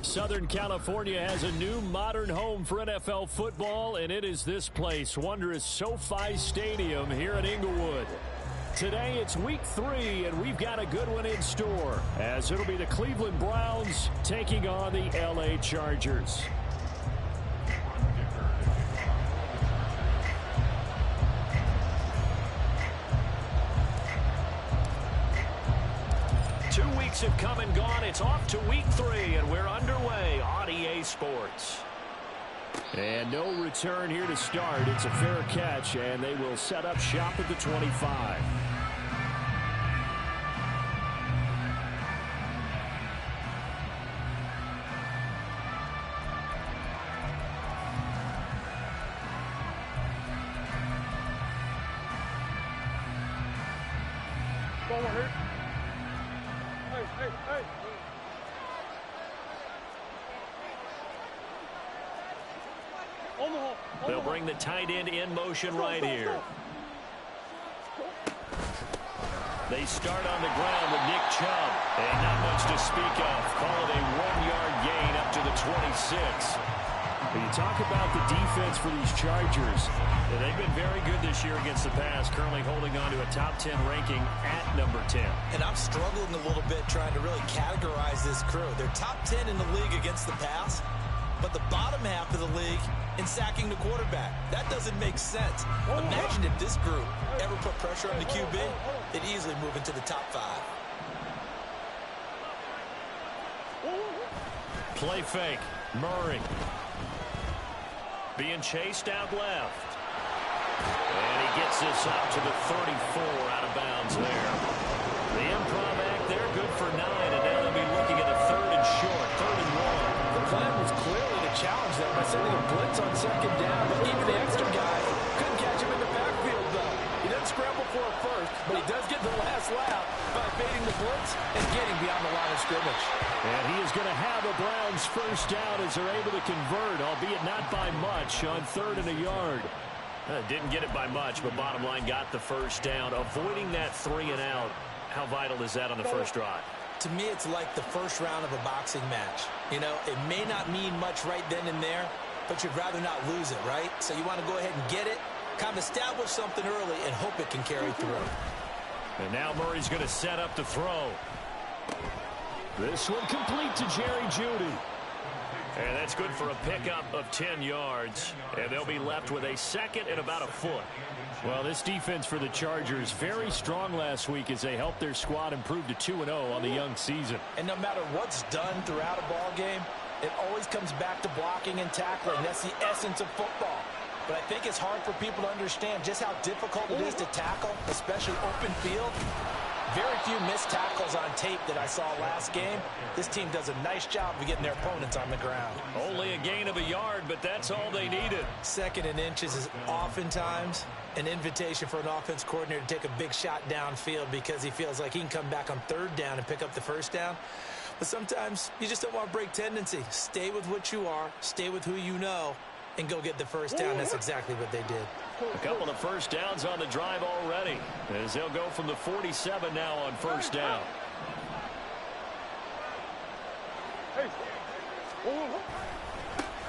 Southern California has a new modern home for NFL football, and it is this place, wondrous SoFi Stadium here in Inglewood. Today it's week 3, and we've got a good one in store, as it'll be the Cleveland Browns taking on the LA Chargers. Have come and gone. It's off to week 3, and we're underway on EA Sports. And no return here to start. It's a fair catch, and they will set up shop at the 25. They'll bring the tight end in motion right here. They start on the ground with Nick Chubb. And not much to speak of. Call it a 1-yard gain up to the 26. When you talk about the defense for these Chargers, they've been very good this year against the pass, currently holding on to a top 10 ranking at number 10. And I'm struggling a little bit trying to really categorize this crew. They're top 10 in the league against the pass, but the bottom half of the league in sacking the quarterback. That doesn't make sense. Imagine if this group ever put pressure on the QB, they'd easily move into the top 5. Play fake. Murray. Being chased out left. And he gets this up to the 34 out of bounds there. The improv act there, good for 9, and now they'll be looking at a 3rd and short, 3rd and 1. The plan was clearly to challenge them by sending a blitz on 2nd down, but even the extra guy couldn't catch him in the backfield, though. He doesn't scramble for a first, but he does get the last lap by baiting the blitz and getting beyond the line of scrimmage. And he is going to have a Browns first down as they're able to convert, albeit not by much, on 3rd and a yard. Didn't get it by much, but bottom line got the first down. Avoiding that 3 and out, how vital is that on the first drive? To me, it's like the first round of a boxing match. You know, it may not mean much right then and there, but you'd rather not lose it, right? So you want to go ahead and get it, kind of establish something early, and hope it can carry through. And now Murray's going to set up the throw. This one complete to Jerry Jeudy. And that's good for a pickup of 10 yards. And they'll be left with a 2nd and about a foot. Well, this defense for the Chargers, very strong last week as they helped their squad improve to 2-0 on the young season. And no matter what's done throughout a ball game, it always comes back to blocking and tackling. That's the essence of football. But I think it's hard for people to understand just how difficult it is to tackle, especially open field. Very few missed tackles on tape that I saw last game. This team does a nice job of getting their opponents on the ground. Only a gain of a yard, but that's all they needed. 2nd and inches is oftentimes an invitation for an offense coordinator to take a big shot downfield because he feels like he can come back on 3rd down and pick up the first down. But sometimes you just don't want to break tendency. Stay with what you are, stay with who you know, and go get the first down. That's exactly what they did. A couple of first downs on the drive already, as they'll go from the 47 now on first down.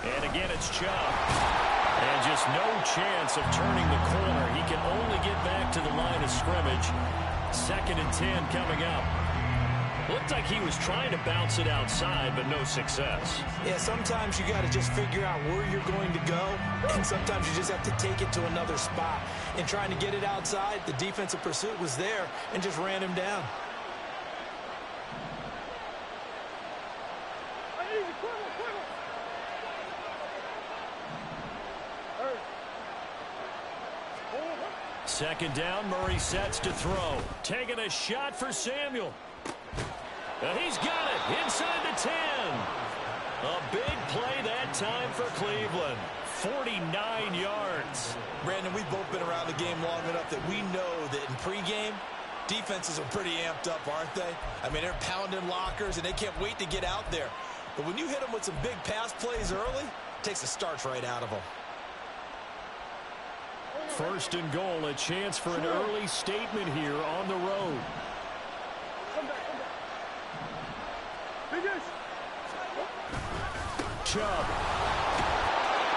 And again, it's Chubb. And just no chance of turning the corner. He can only get back to the line of scrimmage. 2nd and 10 coming up. Looked like he was trying to bounce it outside, but no success. Yeah, sometimes you got to just figure out where you're going to go, and sometimes you just have to take it to another spot. In trying to get it outside, the defensive pursuit was there and just ran him down. Second down, Murray sets to throw. Taking a shot for Samuel. And he's got it inside the 10. A big play that time for Cleveland. 49 yards. Brandon, we've both been around the game long enough that we know that in pregame, defenses are pretty amped up, aren't they? I mean, they're pounding lockers, and they can't wait to get out there. But when you hit them with some big pass plays early, it takes the starch right out of them. 1st and goal, a chance for an early statement here on the road. Chubb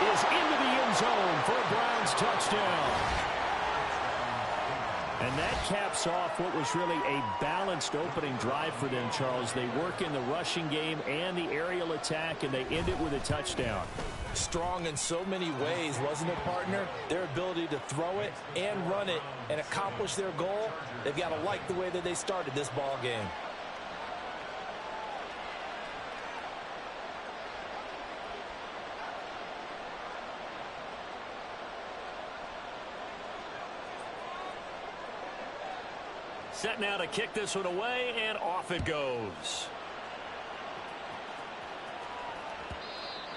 is into the end zone for a Browns touchdown. And that caps off what was really a balanced opening drive for them, Charles. They work in the rushing game and the aerial attack, and they end it with a touchdown. Strong in so many ways, wasn't it, partner? Their ability to throw it and run it and accomplish their goal, they've got to like the way that they started this ball game. Set now to kick this one away, and off it goes.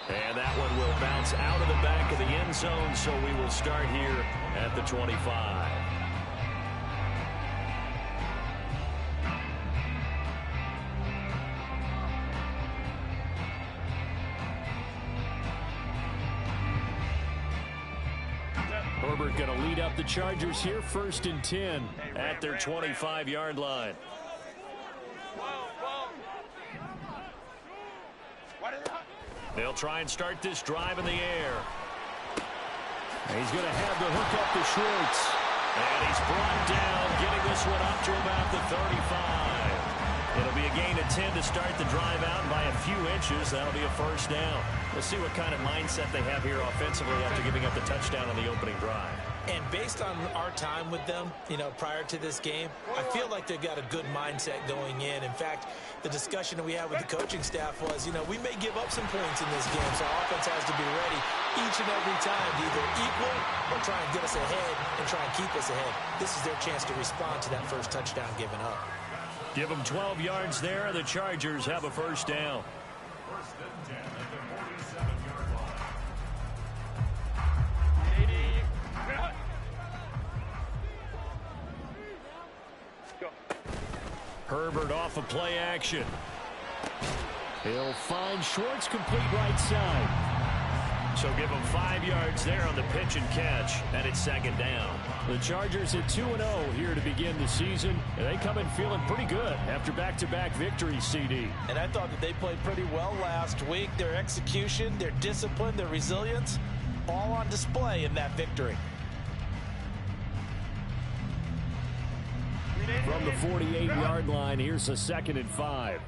And that one will bounce out of the back of the end zone, so we will start here at the 25. Herbert going to lead up the Chargers here, 1st and 10 at their 25-yard line. They'll try and start this drive in the air. And he's going to have to hook up to Schwartz. And he's brought down, getting this one up to about the 35. It'll be a gain of 10 to start the drive out, and by a few inches, that'll be a 1st down. We'll see what kind of mindset they have here offensively after giving up the touchdown on the opening drive. And based on our time with them, prior to this game, I feel like they've got a good mindset going in. In fact, the discussion that we had with the coaching staff was, we may give up some points in this game, so our offense has to be ready each and every time to either equal or try and get us ahead and try and keep us ahead. This is their chance to respond to that first touchdown given up. Give them 12 yards there. The Chargers have a 1st down. Herbert off of play action. He'll find Schwartz, complete right side. So give him 5 yards there on the pitch and catch, and it's 2nd down. The Chargers at 2-0 here to begin the season. And they come in feeling pretty good after back-to-back victories, CD. And I thought that they played pretty well last week. Their execution, their discipline, their resilience, all on display in that victory. From the 48-yard line, here's a 2nd and 5.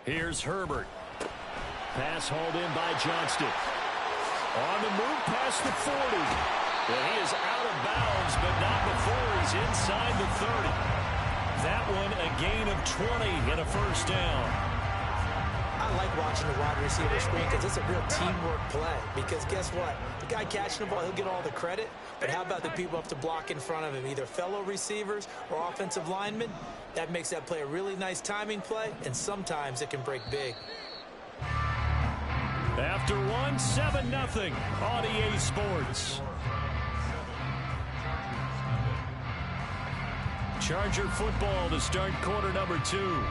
Here's Herbert. Pass hauled in by Johnston. On the move past the 40. And he is out of bounds, but not before he's inside the 30. That one a gain of 20 and a 1st down. I like watching the wide receiver screen because it's a real teamwork play. Because guess what? The guy catching the ball, he'll get all the credit. But how about the people up to block in front of him, either fellow receivers or offensive linemen? That makes that play a really nice timing play, and sometimes it can break big. After 7-0 on EA Sports. Charger football to start quarter number 2.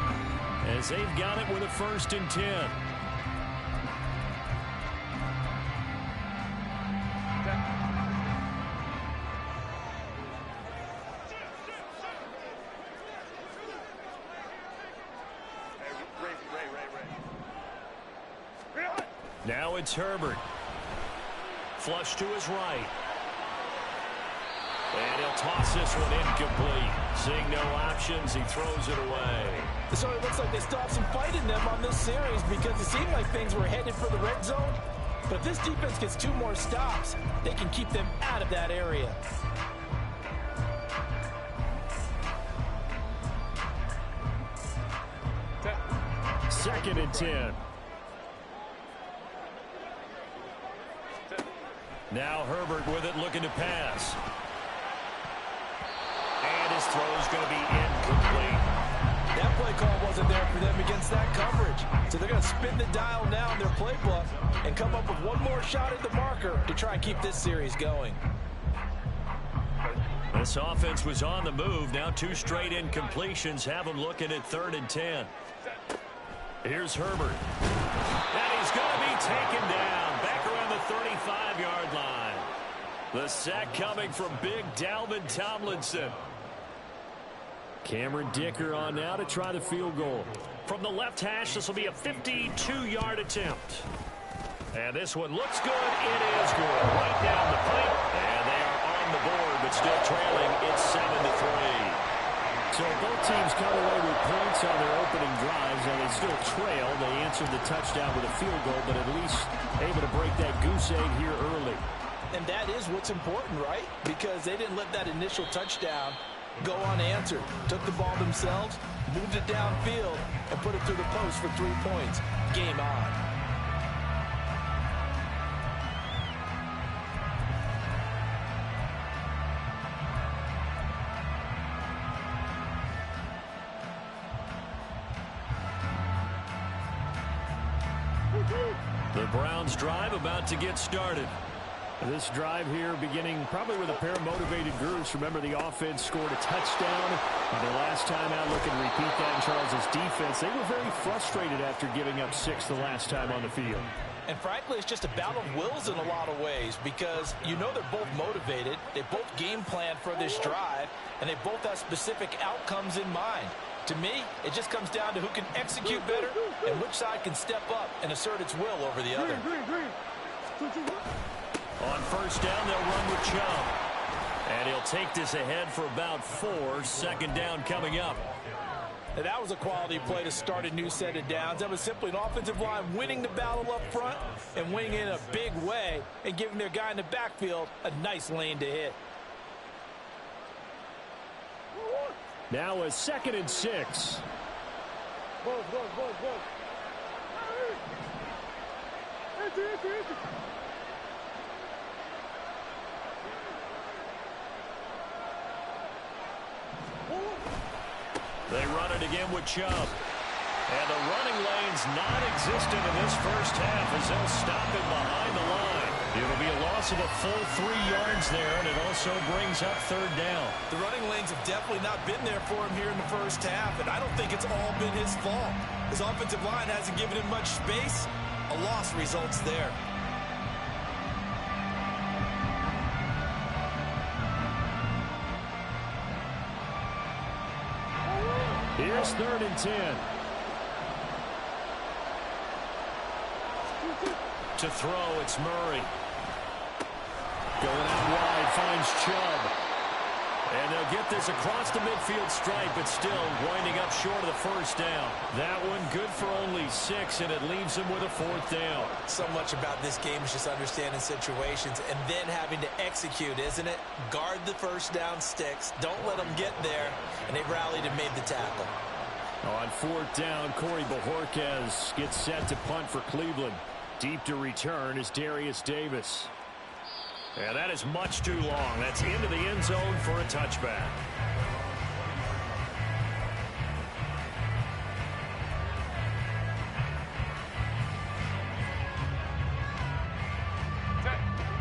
As they've got it with a 1st and 10. Now it's Herbert. Flush to his right. And he'll toss this one incomplete. Seeing no options, he throws it away. So it looks like they still have some fight in them on this series because it seemed like things were headed for the red zone. But if this defense gets 2 more stops, they can keep them out of that area. Second and 10. Now Herbert with it, looking to pass. And his throw is going to be incomplete. That play call wasn't there for them against that coverage. So they're going to spin the dial now in their playbook and come up with one more shot at the marker to try and keep this series going. This offense was on the move. Now 2 straight incompletions have them looking at 3rd and 10. Here's Herbert. And he's going to be taken down back around the 35-yard line. The sack coming from big Dalvin Tomlinson. Cameron Dicker on now to try the field goal. From the left hash, this will be a 52-yard attempt. And this one looks good. It is good. Right down the pipe. And they are on the board, but still trailing. It's 7-3. So both teams come away with points on their opening drives, and they still trail. They answered the touchdown with a field goal, but at least able to break that goose egg here early. And that is what's important, right? Because they didn't let that initial touchdown go unanswered. Took the ball themselves, moved it downfield, and put it through the post for 3 points. Game on. The Browns drive about to get started. This drive here beginning probably with a pair of motivated groups. Remember, the offense scored a touchdown. And the last time out, looking to repeat that in Charles' defense. They were very frustrated after giving up 6 the last time on the field. And frankly, it's just a battle of wills in a lot of ways because you know they're both motivated. They both game plan for this drive, and they both have specific outcomes in mind. To me, it just comes down to who can execute better and which side can step up and assert its will over the other. On first down, they'll run with Chubb. And he'll take this ahead for about 4. Second down coming up. And that was a quality play to start a new set of downs. That was simply an offensive line winning the battle up front and winning it in a big way and giving their guy in the backfield a nice lane to hit. Now a 2nd and 6. They run it again with Chubb. And the running lane's non-existent in this first half as they'll stop him behind the line. It'll be a loss of a full 3 yards there, and it also brings up 3rd down. The running lanes have definitely not been there for him here in the first half, and I don't think it's all been his fault. His offensive line hasn't given him much space. A loss results there. Here's 3rd and 10. To throw, it's Murray. Going out wide, finds Chubb. And they'll get this across the midfield stripe, but still winding up short of the first down. That one good for only 6, and it leaves them with a 4th down. So much about this game is just understanding situations and then having to execute, isn't it? Guard the first down sticks. Don't let them get there. And they rallied and made the tackle. On 4th down, Corey Bojorquez gets set to punt for Cleveland. Deep to return is Darius Davis. And that is much too long. That's into the end zone for a touchback.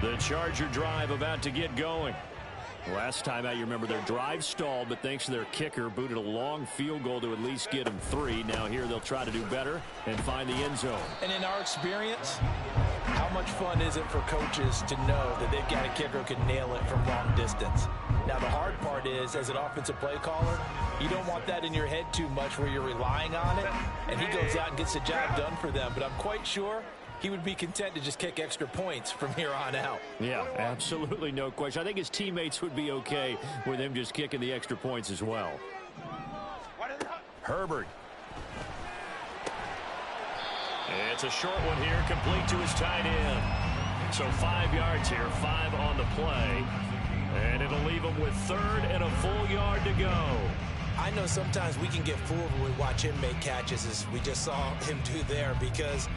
The Charger drive about to get going. Last time out, you remember their drive stalled, but thanks to their kicker, booted a long field goal to at least get them 3. Now here they'll try to do better and find the end zone. And in our experience, how much fun is it for coaches to know that they've got a kicker who can nail it from long distance? Now, the hard part is, as an offensive play caller, you don't want that in your head too much where you're relying on it, and he goes out and gets the job done for them. But I'm quite sure he would be content to just kick extra points from here on out. Yeah, absolutely no question. I think his teammates would be okay with him just kicking the extra points as well. Herbert. It's a short one here, complete to his tight end. So 5 yards here, 5 on the play. And it'll leave him with 3rd and a full yard to go. I know sometimes we can get fooled when we watch him make catches, as we just saw him do there, because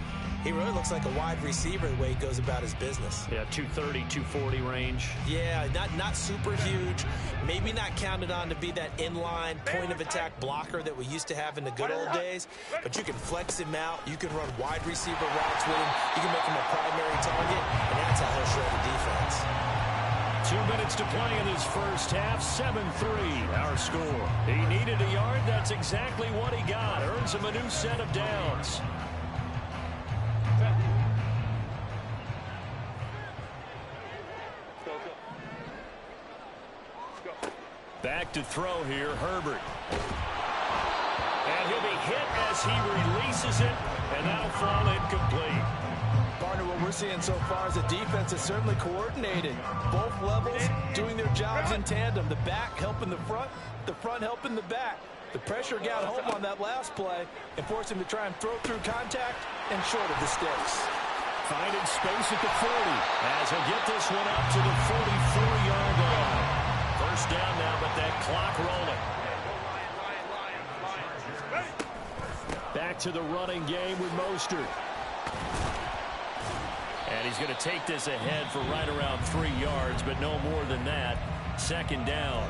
he really looks like a wide receiver the way he goes about his business. Yeah, 230, 240 range. Yeah, not super huge. Maybe not counted on to be that inline point-of-attack blocker that we used to have in the good old days. But you can flex him out. You can run wide receiver routes with him. You can make him a primary target, and that's how he'll show the defense. 2 minutes to play in this first half. 7-3, our score. He needed a yard. That's exactly what he got. Earns him a new set of downs. Back back to throw here, Herbert. And he'll be hit as he releases it, and that'll fall incomplete. Partner, what we're seeing so far is the defense is certainly coordinated. Both levels doing their jobs in tandem. The back helping the front helping the back. The pressure got home on that last play and forced him to try and throw through contact and short of the sticks. Finding space at the 40 as he'll get this one up to the 44-yard line. First down now, but that clock rolling. Back to the running game with Mostert. And he's going to take this ahead for right around 3 yards, but no more than that. Second down.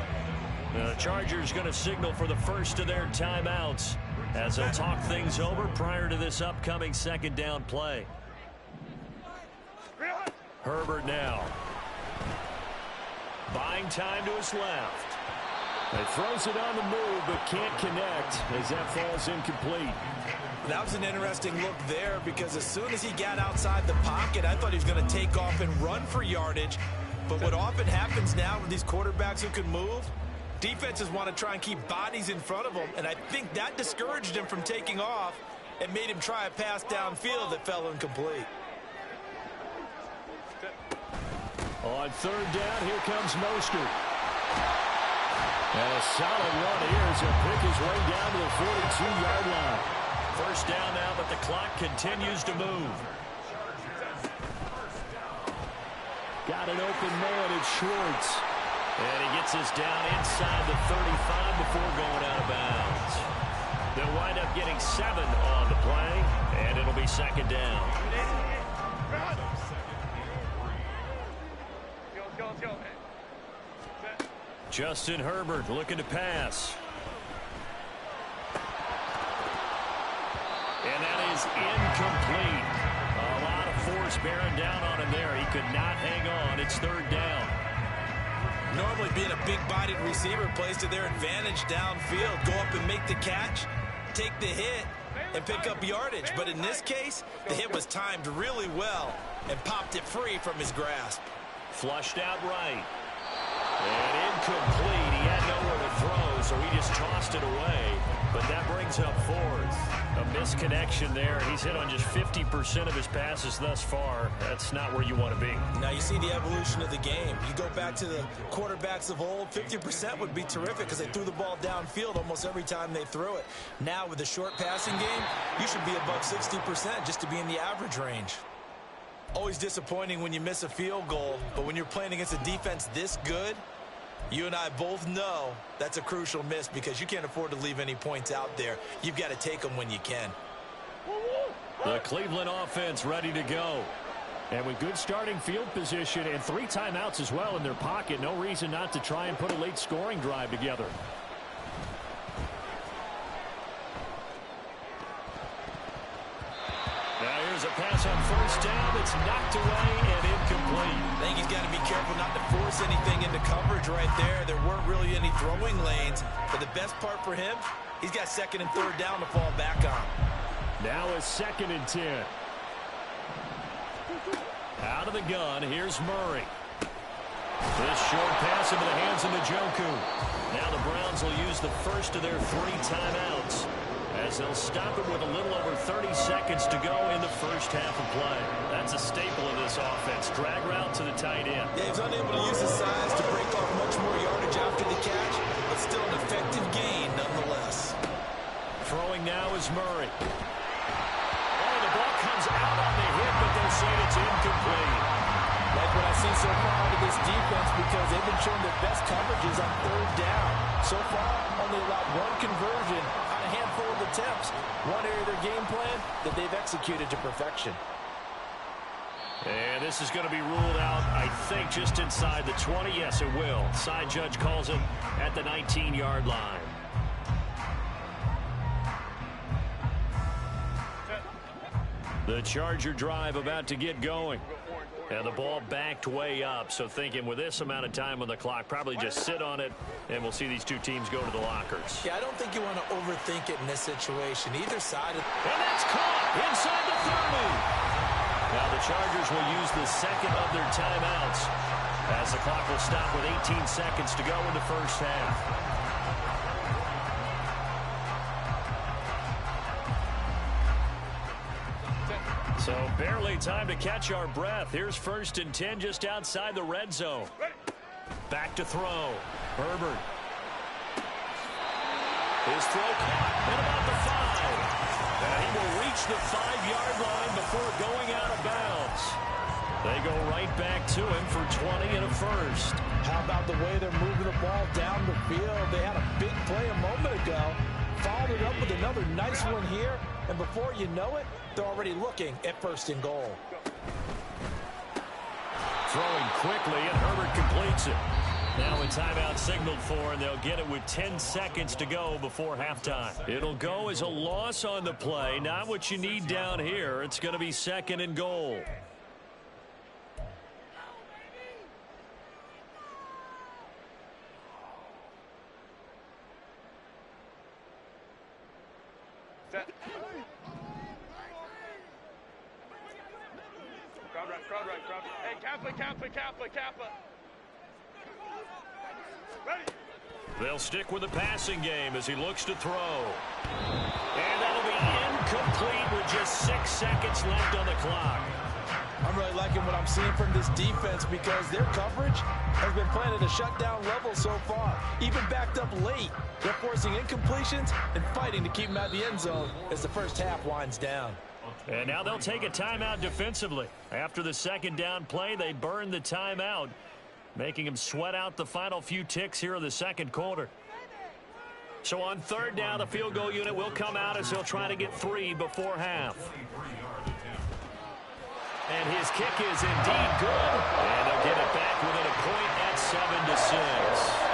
The Chargers going to signal for the first of their timeouts as they'll talk things over prior to this upcoming second down play. Herbert now. Buying time to his left. He throws it on the move, but can't connect as that falls incomplete. That was an interesting look there because as soon as he got outside the pocket, I thought he was going to take off and run for yardage. But what often happens now with these quarterbacks who can move, defenses want to try and keep bodies in front of them, and I think that discouraged him from taking off and made him try a pass downfield that fell incomplete. On third down, here comes Mostert. And a solid run here as he'll pick his way down to the 42-yard line. First down now, but the clock continues to move. Got an open man, it's Schwartz. And he gets this down inside the 35 before going out of bounds. They'll wind up getting 7 on the play, and it'll be second down. Justin Herbert looking to pass. And that is incomplete. A lot of force bearing down on him there. He could not hang on. It's third down. Normally being a big-bodied receiver plays to their advantage downfield. Go up and make the catch, take the hit, and pick up yardage. But in this case, the hit was timed really well and popped it free from his grasp. Flushed out right. And incomplete. He had nowhere to throw, so he just tossed it away. But that brings up fourth. A misconnection there. He's hit on just 50% of his passes thus far. That's not where you want to be. Now you see the evolution of the game. You go back to the quarterbacks of old, 50% would be terrific because they threw the ball downfield almost every time they threw it. Now with the short passing game, you should be above 60% just to be in the average range. Always disappointing when you miss a field goal, but when you're playing against a defense this good, you and I both know that's a crucial miss because you can't afford to leave any points out there. You've got to take them when you can. The Cleveland offense ready to go. And with good starting field position and 3 timeouts as well in their pocket, no reason not to try and put a late scoring drive together. Now here's a pass on first down that's knocked away and incomplete. I think he's got to be careful not to force anything into coverage right there. There weren't really any throwing lanes. But the best part for him, he's got second and third down to fall back on. Now a 2nd and 10. Out of the gun, here's Murray. This short pass into the hands of Njoku. Now the Browns will use the first of their 3 timeouts as they'll stop it with a little over 30 seconds to go in the first half of play. That's a staple of this offense. Drag route to the tight end. Yeah, he's unable to use his size to break off much more yardage after the catch, but still an effective gain nonetheless. Throwing now is Murray. Oh, the ball comes out on the hit, but they're saying it's incomplete. Like what I've seen so far out of this defense because they've been showing their best coverages on third down. So far, only allowed 1 conversion on a handful of attempts. One area of their game plan that they've executed to perfection. And this is going to be ruled out, I think, just inside the 20. Yes, it will. Side judge calls it at the 19-yard line. The Charger drive about to get going. And the ball backed way up, so thinking with this amount of time on the clock, probably just sit on it, and we'll see these 2 teams go to the lockers. Yeah, I don't think you want to overthink it in this situation. Either side. And that's caught inside the 30. Now the Chargers will use the 2nd of their timeouts as the clock will stop with 18 seconds to go in the first half. So barely time to catch our breath. Here's 1st and 10 just outside the red zone. Back to throw. Herbert. His throw caught at about the 5. And he will reach the 5-yard line before going out of bounds. They go right back to him for 20 and a first. How about the way they're moving the ball down the field? They had a big play a moment ago. Followed it up with another nice one here. And before you know it, they're already looking at 1st and goal. Throwing quickly, and Herbert completes it. Now a timeout signaled for, and they'll get it with 10 seconds to go before halftime. It'll go as a loss on the play. Not what you need down here. It's going to be 2nd and goal. Crowd. Hey, Kappa. Ready. They'll stick with the passing game as he looks to throw. And that'll be incomplete with just 6 seconds left on the clock. I'm really liking what I'm seeing from this defense because their coverage has been playing at a shutdown level so far. Even backed up late, they're forcing incompletions and fighting to keep them out of the end zone as the first half winds down. And now they'll take a timeout defensively. After the 2nd down play, they burn the timeout, making him sweat out the final few ticks here in the 2nd quarter. So on 3rd down, the field goal unit will come out as he'll try to get 3 before half. And his kick is indeed good. And they'll get it back within a point at 7-6.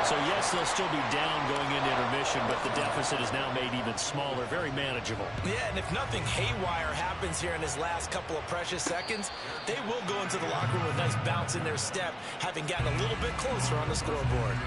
So, yes, they'll still be down going into intermission, but the deficit is now made even smaller, very manageable. Yeah, and if nothing haywire happens here in his last couple of precious seconds, they will go into the locker room with a nice bounce in their step, having gotten a little bit closer on the scoreboard.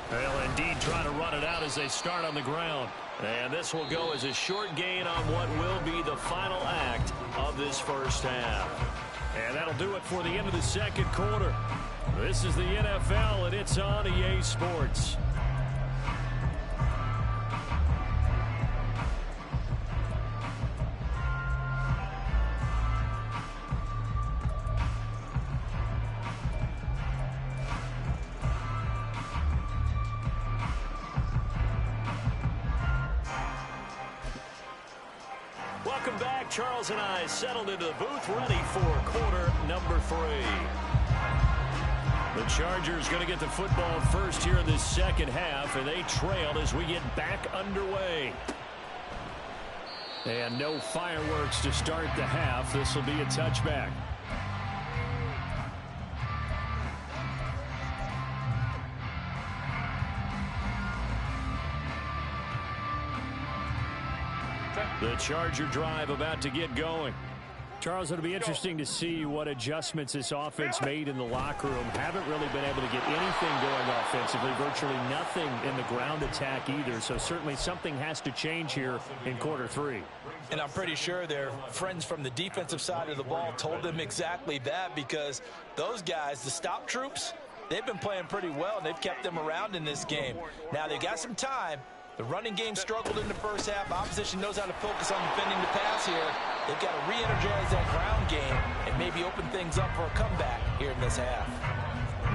They'll indeed try to run it out as they start on the ground. And this will go as a short gain on what will be the final act of this first half. And that'll do it for the end of the 2nd quarter. This is the NFL, and it's on EA Sports. Welcome back. Charles and I settled into the booth, ready for quarter number 3. The Chargers going to get the football first here in this 2nd half, and they trail as we get back underway. And no fireworks to start the half. This will be a touchback. The Charger drive about to get going. Charles, it'll be interesting to see what adjustments this offense made in the locker room. Haven't really been able to get anything going offensively, virtually nothing in the ground attack either. So certainly something has to change here in quarter 3. And I'm pretty sure their friends from the defensive side of the ball told them exactly that, because those guys, the stop troops, they've been playing pretty well, and they've kept them around in this game. Now they've got some time. The running game struggled in the first half. Opposition knows how to focus on defending the pass here. They've got to re-energize that ground game and maybe open things up for a comeback here in this half.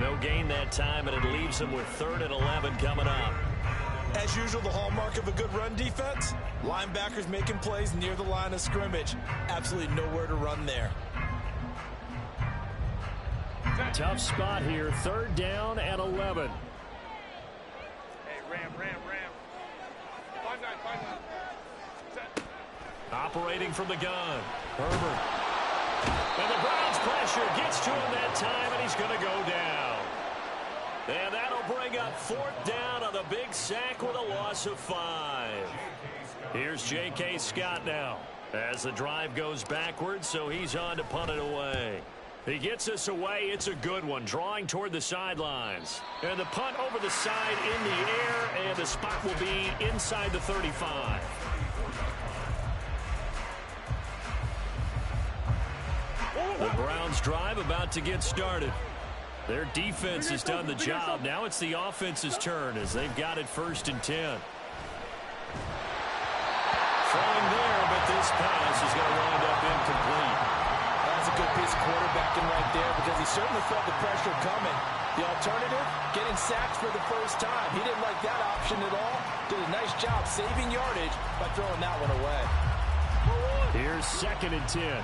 No gain that time, and it leaves them with 3rd and 11 coming up. As usual, the hallmark of a good run defense, linebackers making plays near the line of scrimmage. Absolutely nowhere to run there. Tough spot here. 3rd down and 11. Hey, ram. 5-9. Set. Operating from the gun. Herbert. And the Browns' pressure gets to him that time, and he's going to go down. And that'll bring up 4th down on the big sack with a loss of 5. Here's J.K. Scott now as the drive goes backwards, so he's on to punt it away. He gets us away. It's a good one, drawing toward the sidelines. And the punt over the side in the air, and the spot will be inside the 35. The Browns' drive about to get started. Their defense has done the job. Now it's the offense's turn as they've got it 1st and 10. Throwing there, but this pass is going to wind up incomplete. That's a good piece of quarterbacking right there because he certainly felt the pressure coming. The alternative, getting sacked for the first time. He didn't like that option at all. Did a nice job saving yardage by throwing that one away. Here's 2nd and 10.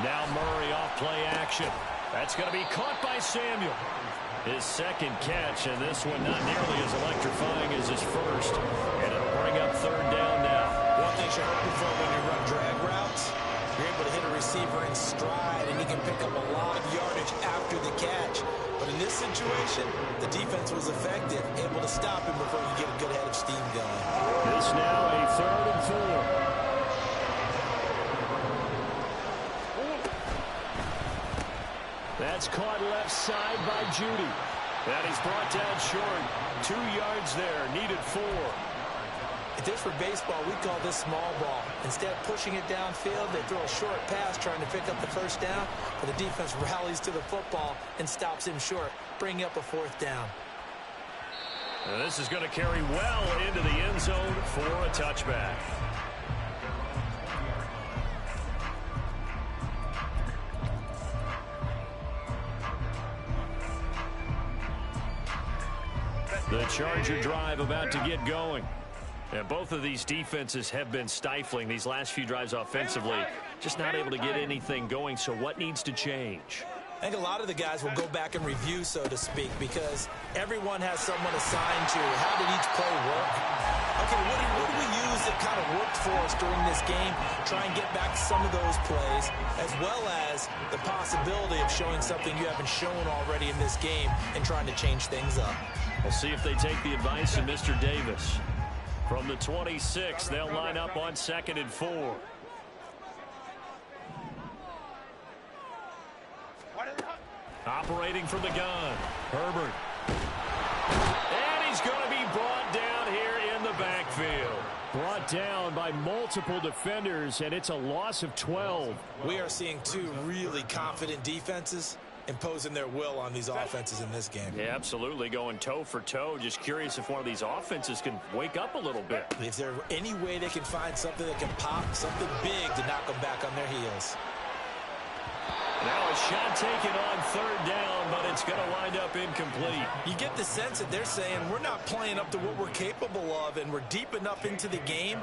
Now Murray off play action. That's going to be caught by Samuel. His 2nd catch, and this one not nearly as electrifying as his first. And it'll bring up 3rd down now. One thing you're hoping for when you run drag routes, you're able to hit a receiver in stride, and he can pick up a lot of yardage after the catch. But in this situation, the defense was effective, able to stop him before you get a good head of steam going. This now a 3rd and 4. That's caught left side by Judy. And he's brought down short. 2 yards there, needed 4. If this were baseball, we'd call this small ball. Instead of pushing it downfield, they throw a short pass trying to pick up the 1st down, but the defense rallies to the football and stops him short, bringing up a 4th down. And this is going to carry well into the end zone for a touchback. The Charger drive about to get going. And both of these defenses have been stifling these last few drives offensively. Just not able to get anything going, so what needs to change? I think a lot of the guys will go back and review, so to speak, because everyone has someone assigned to how did each play work. Okay, what did we use that kind of worked for us during this game? Try and get back some of those plays, as well as the possibility of showing something you haven't shown already in this game and trying to change things up. We'll see if they take the advice of Mr. Davis. From the 26, they'll line up on 2nd and 4. Operating from the gun, Herbert. And he's going to be brought down here in the backfield. Brought down by multiple defenders, and it's a loss of 12. We are seeing 2 really confident defenses imposing their will on these offenses in this game. Yeah, absolutely, going toe for toe. Just curious if one of these offenses can wake up a little bit. Is there any way they can find something that can pop, something big to knock them back on their heels? Now a shot taken on 3rd down, but it's going to wind up incomplete. You get the sense that they're saying we're not playing up to what we're capable of, and we're deep enough into the game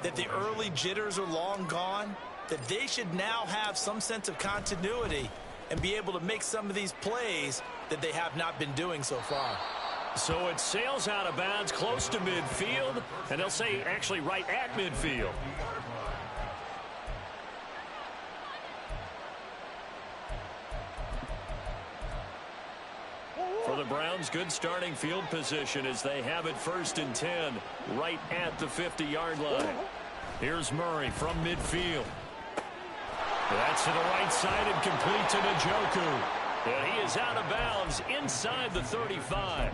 that the early jitters are long gone, that they should now have some sense of continuity and be able to make some of these plays that they have not been doing so far. So it sails out of bounds close to midfield, and they'll say actually right at midfield. For the Browns, good starting field position as they have it 1st and 10 right at the 50-yard line. Here's Murray from midfield. That's to the right side and complete to Njoku. And he is out of bounds inside the 35.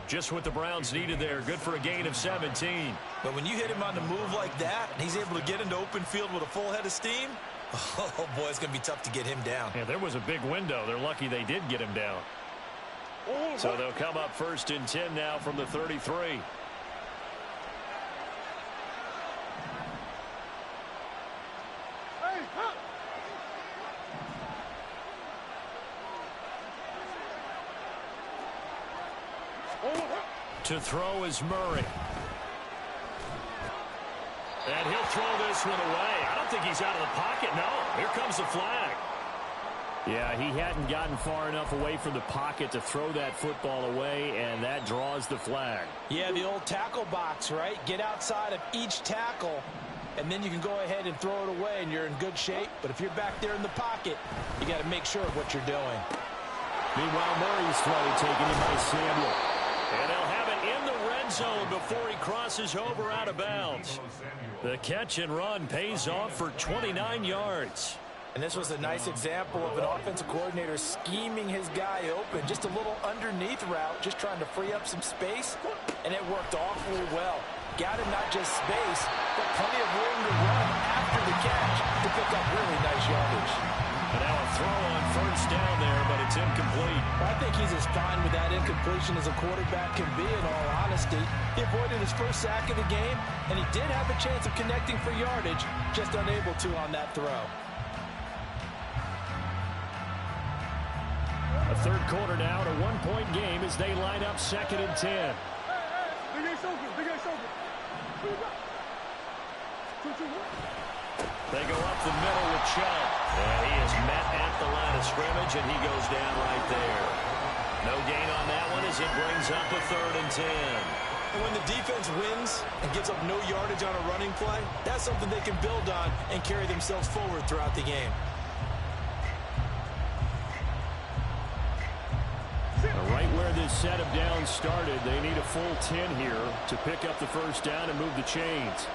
Just what the Browns needed there. Good for a gain of 17. But when you hit him on the move like that, and he's able to get into open field with a full head of steam, oh boy, it's going to be tough to get him down. Yeah, there was a big window. They're lucky they did get him down. So they'll come up 1st and 10 now from the 33. To throw is Murray. And he'll throw this one away. I don't think he's out of the pocket. No, here comes the flag. Yeah, he hadn't gotten far enough away from the pocket to throw that football away, and that draws the flag. Yeah, the old tackle box, right? Get outside of each tackle, and then you can go ahead and throw it away, and you're in good shape. But if you're back there in the pocket, you got to make sure of what you're doing. Meanwhile, Murray's throw taken in by Samuel. And they'll have it in the red zone before he crosses over out of bounds. The catch and run pays off for 29 yards. And this was a nice example of an offensive coordinator scheming his guy open. Just a little underneath route, just trying to free up some space. And it worked awfully well. Got him not just space, but plenty of room to run after the catch to pick up really nice yardage. And now a throw on first down there, but it's incomplete. I think he's as fine with that incompletion as a quarterback can be, in all honesty. He avoided his first sack of the game, and he did have a chance of connecting for yardage, just unable to on that throw. A third quarter now, and a one-point game as they line up 2nd and 10. They go up the middle with Chubb. And he is met at the line of scrimmage, and he goes down right there. No gain on that one as it brings up a 3rd and 10. And when the defense wins and gives up no yardage on a running play, that's something they can build on and carry themselves forward throughout the game. Right where this set of downs started, they need a full 10 here to pick up the first down and move the chains.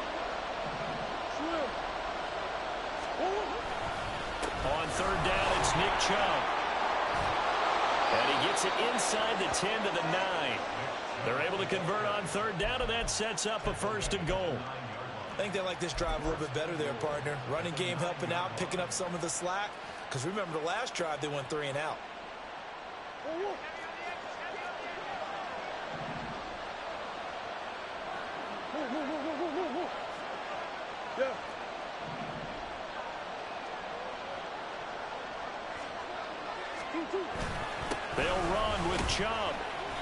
On 3rd down, it's Nick Chubb. And he gets it inside the 10 to the 9. They're able to convert on 3rd down, and that sets up a 1st and goal. I think they like this drive a little bit better there, partner. Running game helping out, picking up some of the slack. Because remember, the last drive, they went 3 and out. Yeah. They'll run with Chubb.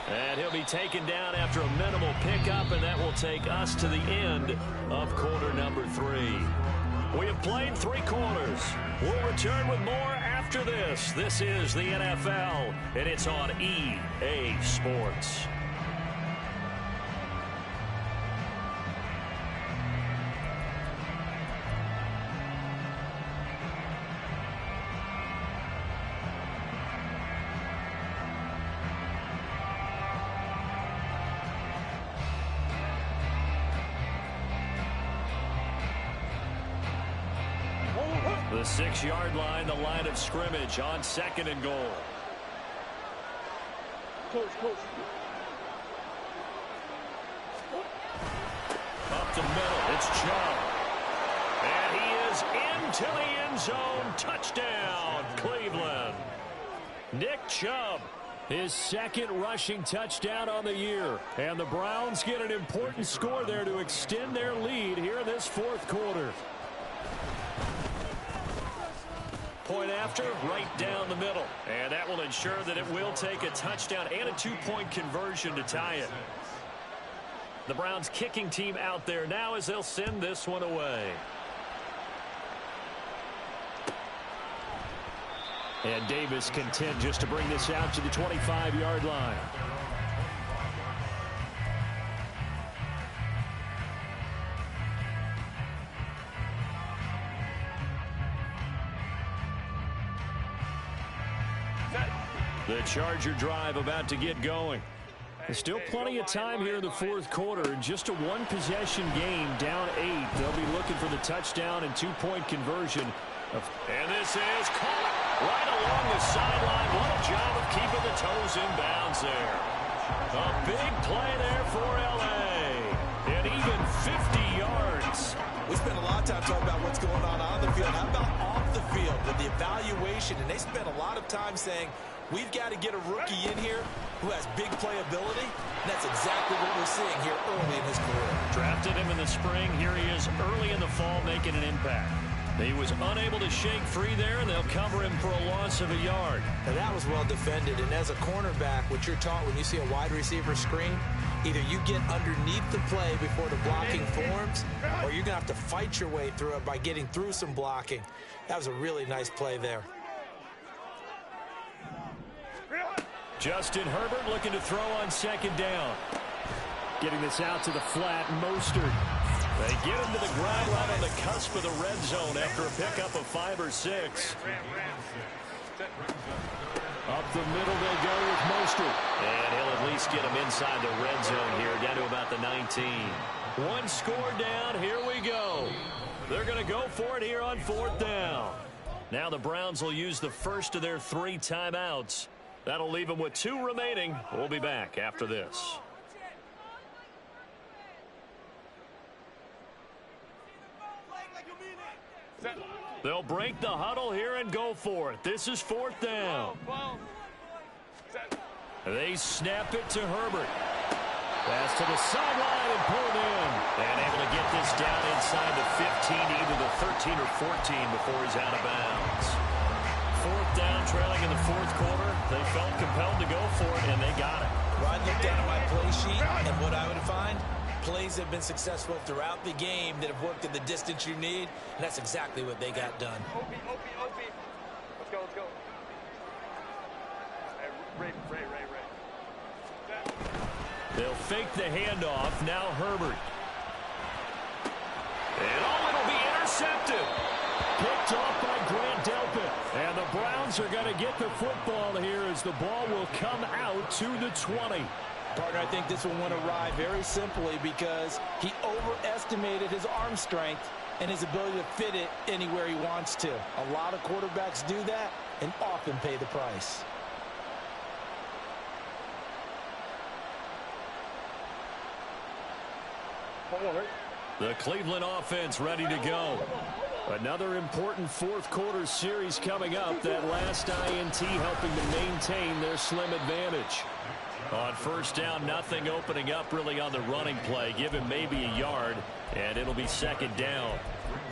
And he'll be taken down after a minimal pickup, and that will take us to the end of quarter number 3. We have played 3 quarters. We'll return with more after this. This is the NFL, and it's on EA Sports. The 6-yard line, the line of scrimmage on 2nd and goal. Coach. Up the middle, it's Chubb. And he is into the end zone. Touchdown, Cleveland. Nick Chubb, his 2nd rushing touchdown on the year. And the Browns get an important score there to extend their lead here in this 4th quarter. Point after, right down the middle. And that will ensure that it will take a touchdown and a 2-point conversion to tie it. The Browns kicking team out there now as they'll send this one away. And Davis content just to bring this out to the 25-yard line. The Charger drive about to get going. There's still plenty of time here in the 4th quarter. In just a 1-possession game, down 8. They'll be looking for the touchdown and 2-point conversion. And this is caught right along the sideline. What a job of keeping the toes in bounds there. A big play there for L.A. And even 50 yards. We spent a lot of time talking about what's going on the field. How about off the field with the evaluation? And they spent a lot of time saying, we've got to get a rookie in here who has big playability. And that's exactly what we're seeing here early in his career. Drafted him in the spring. Here he is early in the fall making an impact. He was unable to shake free there, and they'll cover him for a loss of a yard. Now that was well defended. And as a cornerback, what you're taught when you see a wide receiver screen, either you get underneath the play before the blocking forms, or you're going to have to fight your way through it by getting through some blocking. That was a really nice play there. Justin Herbert looking to throw on second down. Getting this out to the flat, Mostert. They get him to the ground right on the cusp of the red zone after a pickup of 5 or 6. Up the middle they go with Mostert. And he'll at least get him inside the red zone here, down to about the 19. One score down, here we go. They're going to go for it here on 4th down. Now the Browns will use the first of their 3 timeouts. That'll leave them with 2 remaining. We'll be back after this. They'll break the huddle here and go for it. This is 4th down. They snap it to Herbert. Pass to the sideline and pulled in. And able to get this down inside the 15, either the 13 or 14 before he's out of bounds. 4th down, trailing in the 4th quarter. They felt compelled to go for it, and they got it. Well, I looked down at my play sheet, and what I would find, plays have been successful throughout the game that have worked at the distance you need, and that's exactly what they got done. OP. Let's go. Hey, Ray. They'll fake the handoff. Now Herbert. And it'll be intercepted. Picked off by Grant Delpit. And the Browns are going to get the football here as the ball will come out to the 20. Partner, I think this will want to ride very simply because he overestimated his arm strength and his ability to fit it anywhere he wants to. A lot of quarterbacks do that and often pay the price. The Cleveland offense ready to go. Another important 4th quarter series coming up. That last INT helping to maintain their slim advantage. On 1st down, nothing opening up really on the running play. Give him maybe a yard, and it'll be 2nd down.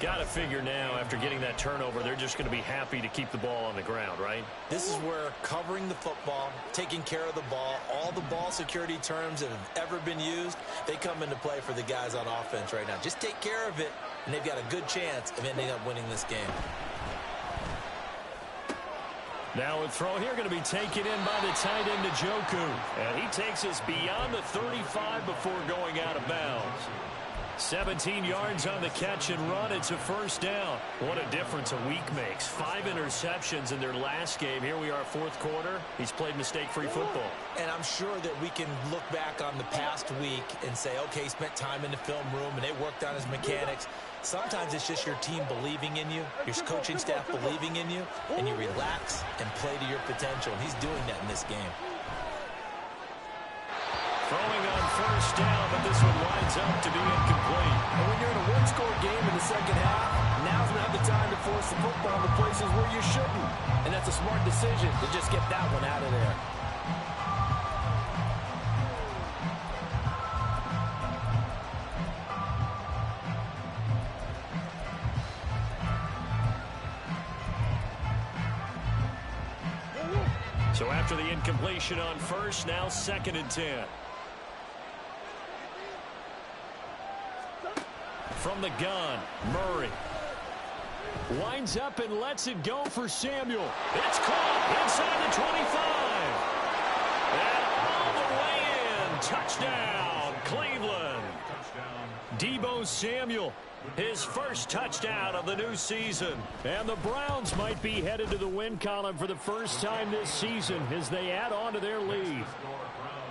Got to figure now, after getting that turnover, they're just going to be happy to keep the ball on the ground, right? This is where covering the football, taking care of the ball, all the ball security terms that have ever been used, they come into play for the guys on offense right now. Just take care of it, and they've got a good chance of ending up winning this game. Now a throw here going to be taken in by the tight end, Njoku. And he takes us beyond the 35 before going out of bounds. 17 yards on the catch and run. It's a 1st down. What a difference a week makes. 5 interceptions in their last game. Here we are, 4th quarter. He's played mistake-free football. And I'm sure that we can look back on the past week and say, okay, he spent time in the film room and they worked on his mechanics. Sometimes it's just your team believing in you, your coaching staff believing in you, and you relax and play to your potential. And he's doing that in this game. Throwing on 1st down, but this one winds up to be incomplete. And when you're in a one-score game in the 2nd half, now's not the time to force the football in the places where you shouldn't. And that's a smart decision to just get that one out of there. So after the incompletion on 1st, now 2nd and 10. From the gun, Murray. Winds up and lets it go for Samuel. It's caught inside the 25. And all the way in. Touchdown, Cleveland. Deebo Samuel. His first touchdown of the new season. And the Browns might be headed to the win column for the first time this season as they add on to their lead.